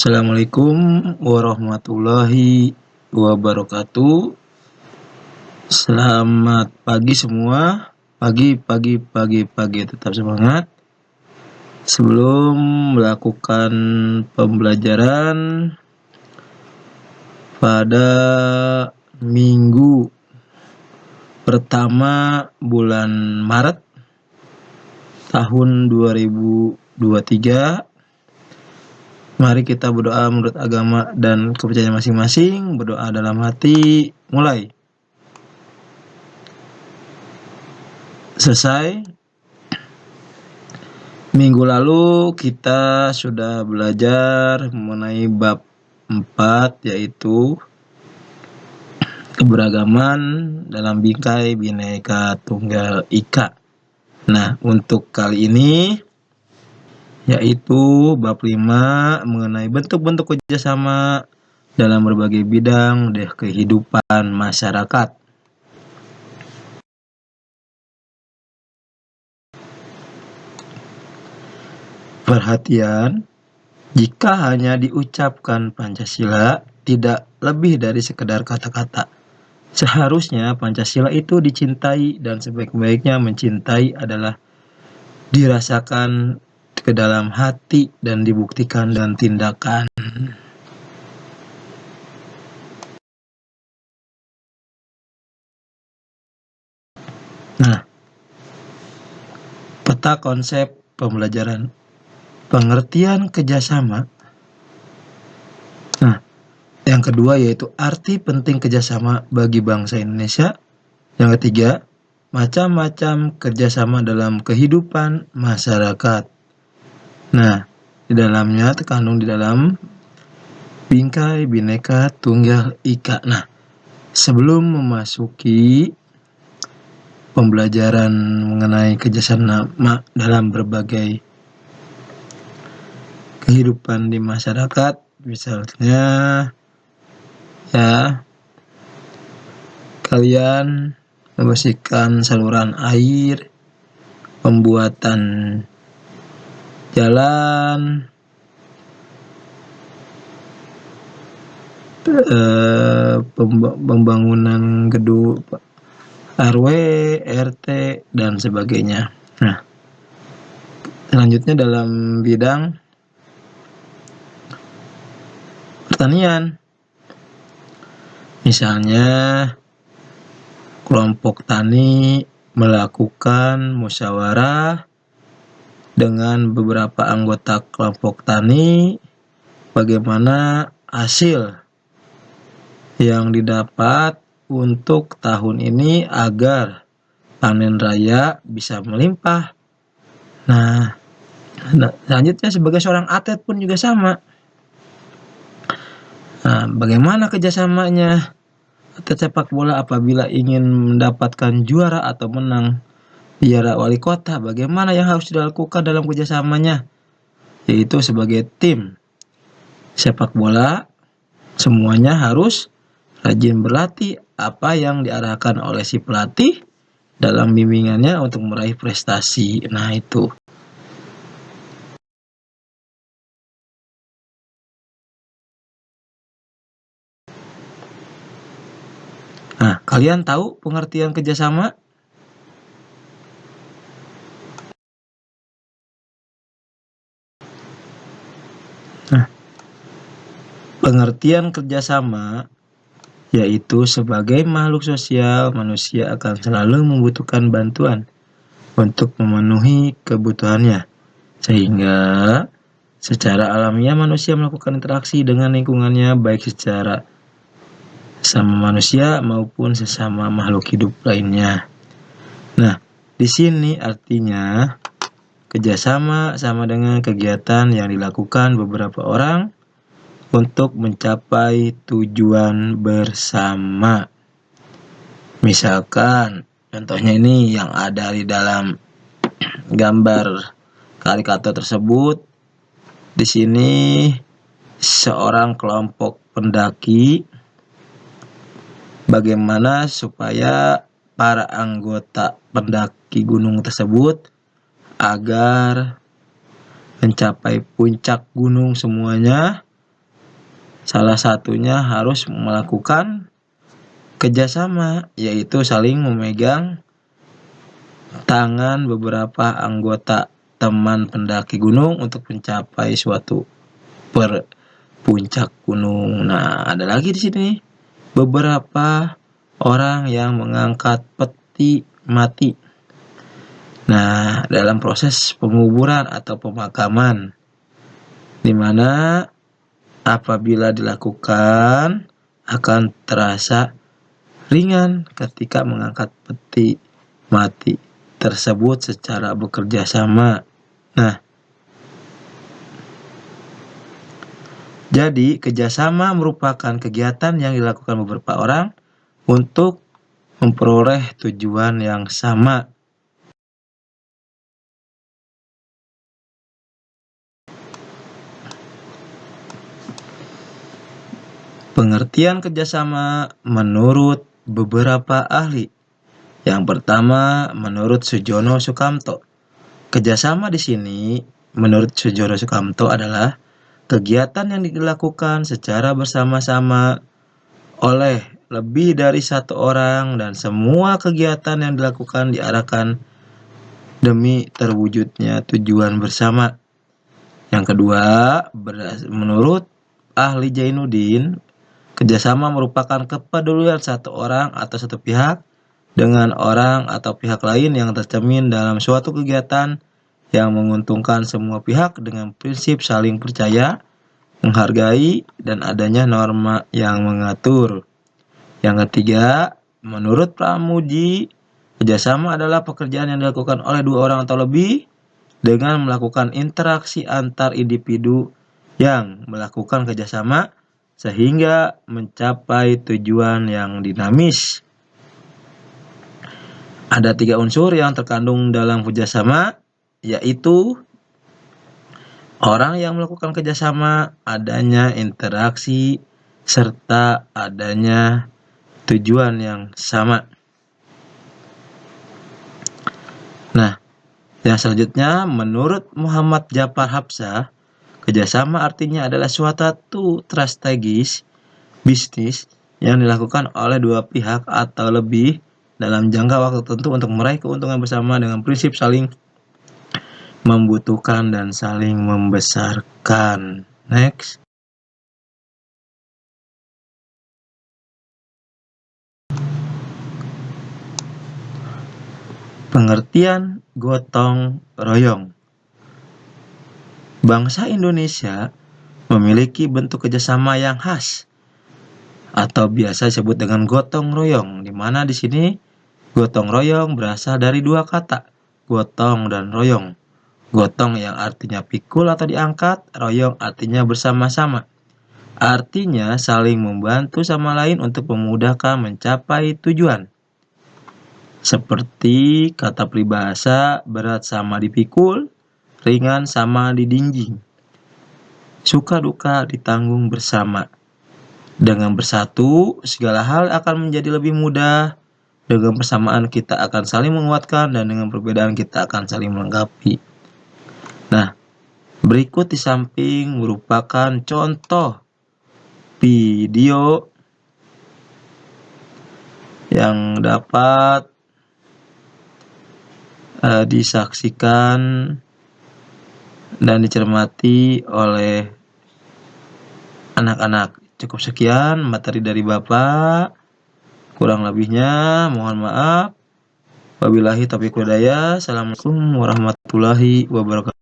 Assalamualaikum warahmatullahi wabarakatuh. Selamat pagi semua. Pagi, tetap semangat. Sebelum melakukan pembelajaran pada minggu pertama bulan Maret tahun 2023, mari kita berdoa menurut agama dan kepercayaan masing-masing. Berdoa dalam hati, mulai. Selesai. Minggu lalu kita sudah belajar mengenai bab 4, yaitu keberagaman dalam bingkai Bhinneka Tunggal Ika. Nah, untuk kali ini yaitu bab 5 mengenai bentuk-bentuk kerjasama dalam berbagai bidang kehidupan masyarakat. Perhatian, jika hanya diucapkan Pancasila, tidak lebih dari sekedar kata-kata. Seharusnya Pancasila itu dicintai, dan sebaik-baiknya mencintai adalah dirasakan ke dalam hati dan dibuktikan dengan tindakan. Nah, peta konsep pembelajaran pengertian kerjasama. Nah, yang kedua yaitu arti penting kerjasama bagi bangsa Indonesia. Yang ketiga, macam-macam kerjasama dalam kehidupan masyarakat. Nah, di dalamnya terkandung di dalam bingkai Bhinneka Tunggal Ika. Nah, sebelum memasuki pembelajaran mengenai kerjasama dalam berbagai kehidupan di masyarakat, misalnya kalian membersihkan saluran air, pembuatan jalan, pembangunan gedung RW, RT, dan sebagainya. Nah, selanjutnya dalam bidang pertanian, misalnya kelompok tani melakukan musyawarah dengan beberapa anggota kelompok tani, bagaimana hasil yang didapat untuk tahun ini agar panen raya bisa melimpah. Nah, selanjutnya sebagai seorang atlet pun juga sama. Nah, bagaimana kerjasamanya atlet sepak bola apabila ingin mendapatkan juara atau menang piala wali kota? Bagaimana yang harus dilakukan dalam kerjasamanya? Yaitu sebagai tim sepak bola, semuanya harus rajin berlatih apa yang diarahkan oleh si pelatih dalam bimbingannya untuk meraih prestasi. Nah, itu. Nah, kalian tahu pengertian kerjasama? Nah, pengertian kerjasama yaitu sebagai makhluk sosial, manusia akan selalu membutuhkan bantuan untuk memenuhi kebutuhannya. Sehingga secara alamiah manusia melakukan interaksi dengan lingkungannya, baik secara sama manusia maupun sesama makhluk hidup lainnya. Nah, di sini artinya kerjasama sama dengan kegiatan yang dilakukan beberapa orang untuk mencapai tujuan bersama. Misalkan, contohnya ini yang ada di dalam gambar karikatur tersebut. Di sini seorang kelompok pendaki, bagaimana supaya para anggota pendaki gunung tersebut agar mencapai puncak gunung semuanya Salah satunya harus melakukan kerjasama, yaitu saling memegang tangan beberapa anggota teman pendaki gunung untuk mencapai suatu puncak gunung. Nah, ada lagi di sini beberapa orang yang mengangkat peti mati. Nah, dalam proses penguburan atau pemakaman, di mana apabila dilakukan akan terasa ringan ketika mengangkat peti mati tersebut secara bekerja sama. Nah, jadi kerjasama merupakan kegiatan yang dilakukan beberapa orang untuk memperoleh tujuan yang sama. Pengertian kerjasama menurut beberapa ahli. Yang pertama, menurut Sujono Sukamto, kerjasama di sini menurut Sujono Sukamto adalah kegiatan yang dilakukan secara bersama-sama oleh lebih dari satu orang dan semua kegiatan yang dilakukan diarahkan demi terwujudnya tujuan bersama. Yang kedua, menurut ahli Jainuddin, kerjasama merupakan kepedulian satu orang atau satu pihak dengan orang atau pihak lain yang tercermin dalam suatu kegiatan yang menguntungkan semua pihak dengan prinsip saling percaya, menghargai, dan adanya norma yang mengatur. Yang ketiga, menurut Pramuji, kerjasama adalah pekerjaan yang dilakukan oleh dua orang atau lebih dengan melakukan interaksi antar individu yang melakukan kerjasama sehingga mencapai tujuan yang dinamis. Ada 3 unsur yang terkandung dalam kerjasama, yaitu orang yang melakukan kerjasama, adanya interaksi, serta adanya tujuan yang sama. Nah, yang selanjutnya menurut Muhammad Jafar Hafsah, kerjasama artinya adalah suatu strategis bisnis yang dilakukan oleh dua pihak atau lebih dalam jangka waktu tertentu untuk meraih keuntungan bersama dengan prinsip saling membutuhkan dan saling membesarkan. Next. Pengertian gotong royong. Bangsa Indonesia memiliki bentuk kerjasama yang khas atau biasa disebut dengan gotong royong, di mana di sini gotong royong berasal dari dua kata, gotong dan royong. Gotong yang artinya pikul atau diangkat, royong artinya bersama-sama. Artinya saling membantu sama lain untuk memudahkan mencapai tujuan. Seperti kata peribahasa, berat sama dipikul, ringan sama didinjing. Suka duka ditanggung bersama. Dengan bersatu, segala hal akan menjadi lebih mudah. Dengan persamaan kita akan saling menguatkan dan dengan perbedaan kita akan saling melengkapi. Nah, berikut di samping merupakan contoh video yang dapat disaksikan dan dicermati oleh anak-anak. Cukup sekian materi dari Bapak. Kurang lebihnya mohon maaf. Wabillahi taufiq wal hidayah. Assalamualaikum warahmatullahi wabarakatuh.